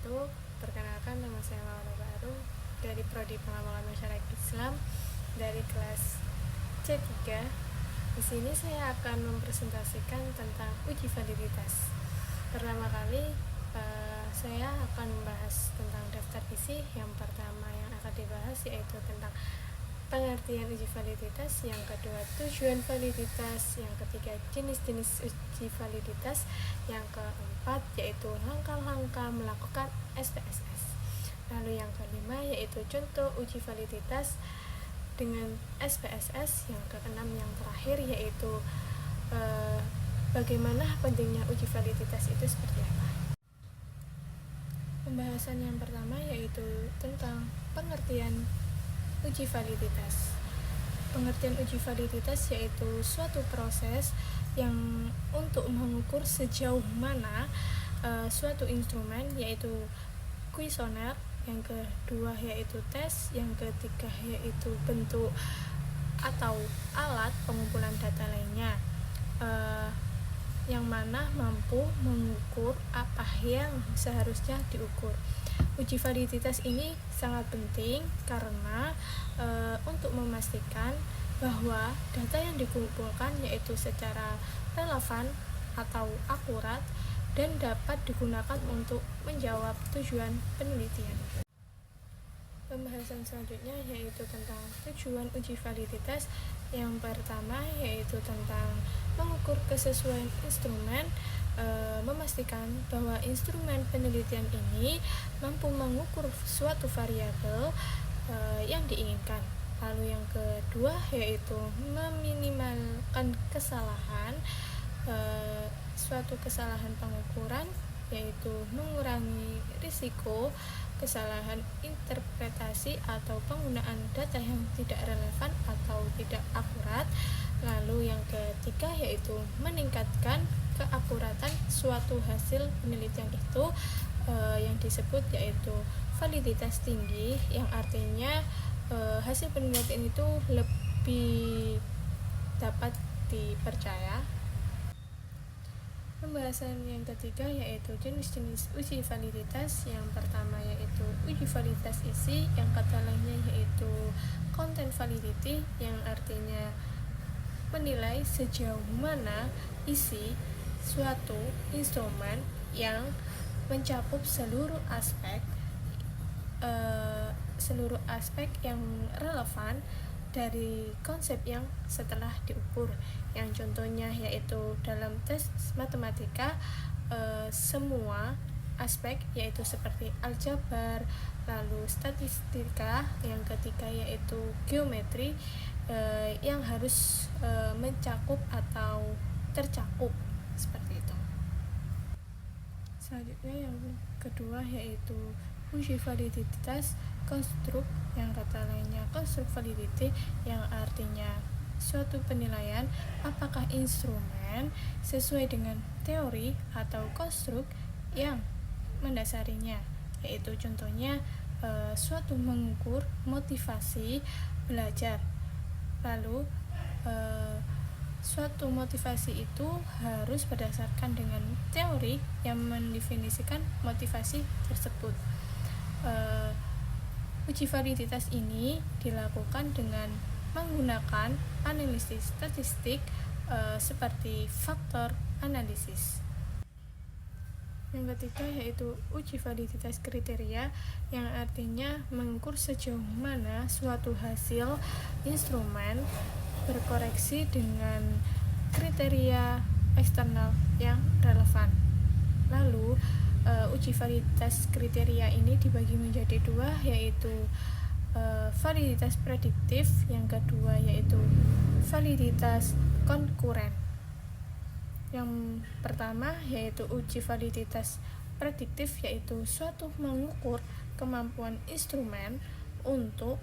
wabarakatuh. Perkenalkan, nama saya Maulana Baru dari Prodi Pengawalan Masyarakat Islam dari kelas C3. Di sini saya akan mempresentasikan tentang uji validitas. Pertama kali saya akan membahas tentang daftar isi. Yang pertama yang akan dibahas yaitu tentang pengertian uji validitas, yang kedua tujuan validitas, yang ketiga jenis-jenis uji validitas, yang keempat yaitu langkah-langkah melakukan SPSS. Lalu yang kelima yaitu contoh uji validitas dengan SPSS. Yang keenam yang terakhir yaitu bagaimana pentingnya uji validitas itu seperti apa. Pembahasan yang pertama yaitu tentang pengertian uji validitas. Pengertian uji validitas yaitu suatu proses yang untuk mengukur sejauh mana suatu instrumen, yaitu kuesioner, yang kedua yaitu tes, yang ketiga yaitu bentuk atau alat pengumpulan data lainnya, yang mana mampu mengukur apa yang seharusnya diukur. Uji validitas ini sangat penting karena untuk memastikan bahwa data yang dikumpulkan yaitu secara relevan atau akurat dan dapat digunakan untuk menjawab tujuan penelitian. Pembahasan selanjutnya yaitu tentang tujuan uji validitas. Yang pertama yaitu tentang mengukur kesesuaian instrumen, memastikan bahwa instrumen penelitian ini mampu mengukur suatu variabel yang diinginkan. Lalu yang kedua yaitu meminimalkan kesalahan, suatu kesalahan pengukuran, yaitu mengurangi risiko kesalahan interpretasi atau penggunaan data yang tidak relevan atau tidak akurat. Lalu yang ketiga yaitu meningkatkan keakuratan suatu hasil penelitian itu, yang disebut yaitu validitas tinggi, yang artinya hasil penelitian itu lebih dapat dipercaya. Pembahasan yang ketiga yaitu jenis-jenis uji validitas. Yang pertama yaitu uji validitas isi, yang kata lainnya yaitu content validity, yang artinya menilai sejauh mana isi suatu instrumen yang mencakup seluruh aspek yang relevan dari konsep yang setelah diukur. Yang contohnya yaitu dalam tes matematika, semua aspek yaitu seperti aljabar, lalu statistika, yang ketiga yaitu geometri, yang harus mencakup atau tercakup seperti itu. Selanjutnya yang kedua yaitu uji validitas konstruk, yang kata lainnya konstruk validity, yang artinya suatu penilaian apakah instrumen sesuai dengan teori atau konstruk yang mendasarinya, yaitu contohnya suatu mengukur motivasi belajar. Lalu suatu motivasi itu harus berdasarkan dengan teori yang mendefinisikan motivasi tersebut. Uji validitas ini dilakukan dengan menggunakan analisis statistik seperti faktor analisis. Yang ketiga yaitu uji validitas kriteria, yang artinya mengukur sejauh mana suatu hasil instrumen berkoreksi dengan kriteria eksternal yang relevan. Lalu uji validitas kriteria ini dibagi menjadi dua, yaitu validitas prediktif, yang kedua yaitu validitas konkuren. Yang pertama yaitu uji validitas prediktif, yaitu suatu mengukur kemampuan instrumen untuk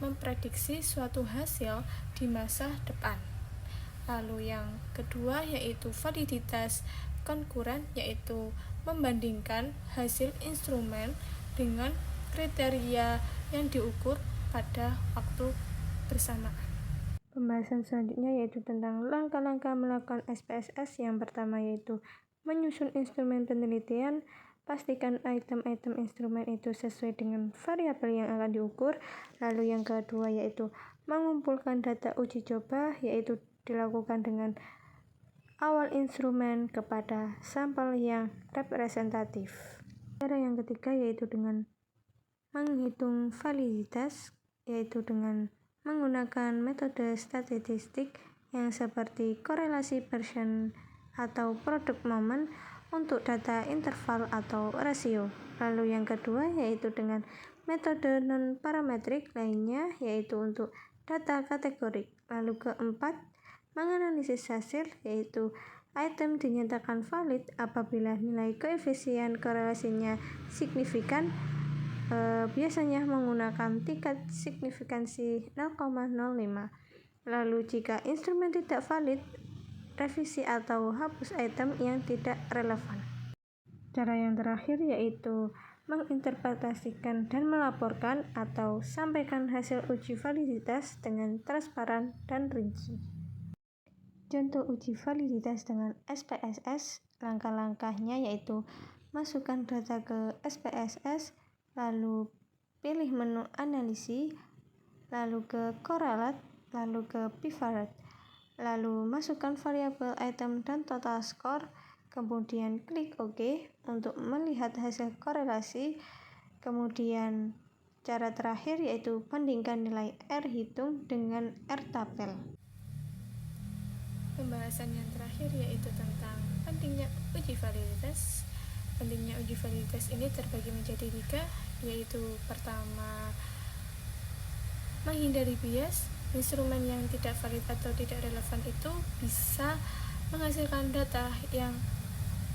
memprediksi suatu hasil di masa depan. Lalu yang kedua yaitu validitas konkuren, yaitu membandingkan hasil instrumen dengan kriteria yang diukur pada waktu bersamaan. Pembahasan selanjutnya yaitu tentang langkah-langkah melakukan SPSS. Yang pertama yaitu menyusun instrumen penelitian, pastikan item-item instrumen itu sesuai dengan variabel yang akan diukur. Lalu yang kedua yaitu mengumpulkan data uji coba, yaitu dilakukan dengan awal instrumen kepada sampel yang representatif. Cara yang ketiga yaitu dengan menghitung validitas, yaitu dengan menggunakan metode statistik yang seperti korelasi Pearson atau product moment untuk data interval atau rasio. Lalu yang kedua yaitu dengan metode non-parametrik lainnya, yaitu untuk data kategorik. Lalu keempat, menganalisis hasil, yaitu item dinyatakan valid apabila nilai koefisien korelasinya signifikan, biasanya menggunakan tingkat signifikansi 0,05. Lalu jika instrumen tidak valid, revisi atau hapus item yang tidak relevan. Cara yang terakhir yaitu menginterpretasikan dan melaporkan atau sampaikan hasil uji validitas dengan transparan dan rinci. Contoh uji validitas dengan SPSS, langkah-langkahnya yaitu masukkan data ke SPSS, lalu pilih menu analisis, lalu ke correlate, lalu ke pivot, lalu masukkan variabel item dan total score, kemudian klik OK untuk melihat hasil korelasi. Kemudian cara terakhir yaitu bandingkan nilai R hitung dengan R tabel. Pembahasan yang terakhir yaitu tentang pentingnya uji validitas. Pentingnya uji validitas ini terbagi menjadi 3, yaitu pertama, menghindari bias. Instrumen yang tidak valid atau tidak relevan itu bisa menghasilkan data yang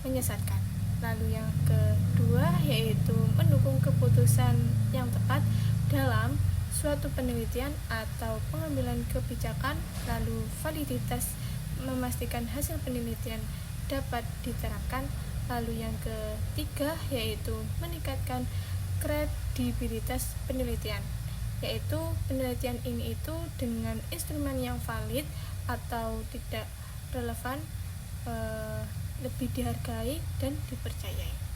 menyesatkan. Lalu yang kedua yaitu mendukung keputusan yang tepat dalam suatu penelitian atau pengambilan kebijakan. Lalu validitas memastikan hasil penelitian dapat diterapkan. Lalu yang ketiga yaitu meningkatkan kredibilitas penelitian, yaitu penelitian ini itu dengan instrumen yang valid atau tidak relevan lebih dihargai dan dipercayai.